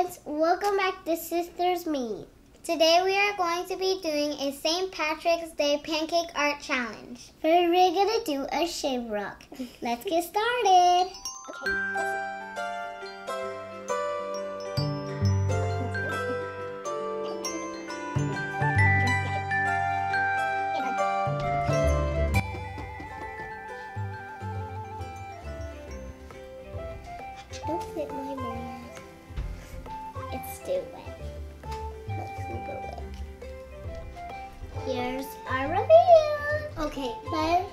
friends, welcome back to Sisters MIEE. Today we are going to be doing a St. Patrick's Day Pancake Art Challenge. First we're going to do a shamrock. Let's get started. Don't fit my Maryann. It's still wet. Looks super wet. Here's our reveal. Okay, but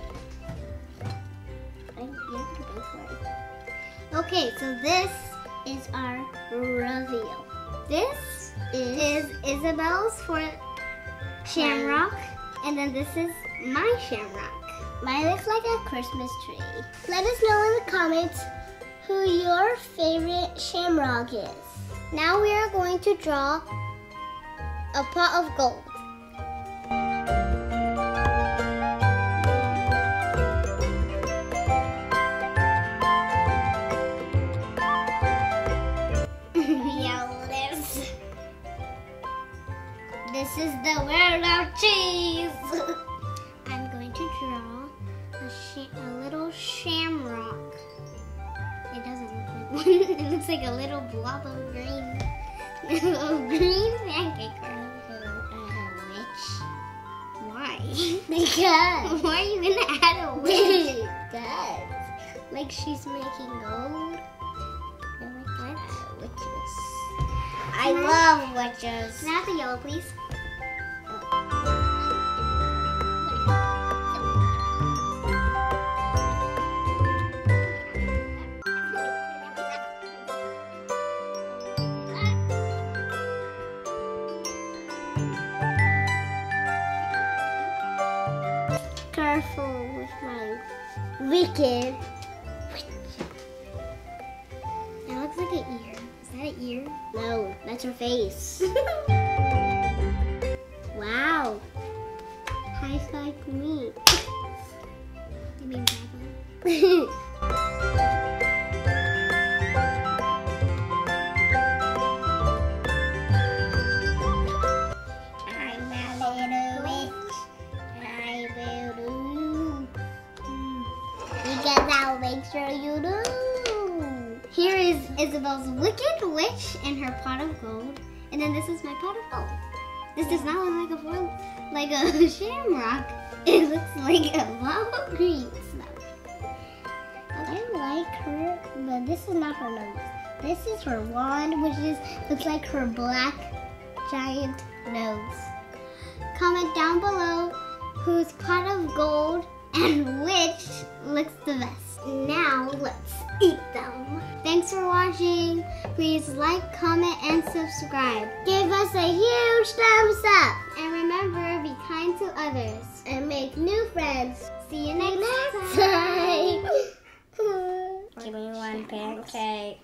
okay, so this is our reveal. This is Isabel's for Shamrock, and then this is my Shamrock. Mine looks like a Christmas tree. Let us know in the comments who your favorite shamrock is. Now we are going to draw a pot of gold. Yes. This is the world of cheese. I'm going to draw a little shamrock. It doesn't look like one. It looks like a little blob of green. Green pancake art. Why? Because. Why are you gonna add a witch? Because. Like she's making gold. What? Witches. I love witches. Can I have the yellow, please? Careful with my wicked witch. That looks like an ear. Is that an ear? No, that's her face. Wow. High five me. You mean Papa? I'll make sure you do. Here is Isabel's wicked witch and her pot of gold, and then this is my pot of gold. This does not look like a shamrock. It looks like a blob of green stuff. I like her, but this is not her nose. This is her wand, which looks like her black giant nose. Comment down below whose pot of gold and which looks the best. Now let's eat them. Thanks for watching. Please like, comment, and subscribe. Give us a huge thumbs up. And remember, be kind to others. And make new friends. See you next time. Give me one pancake.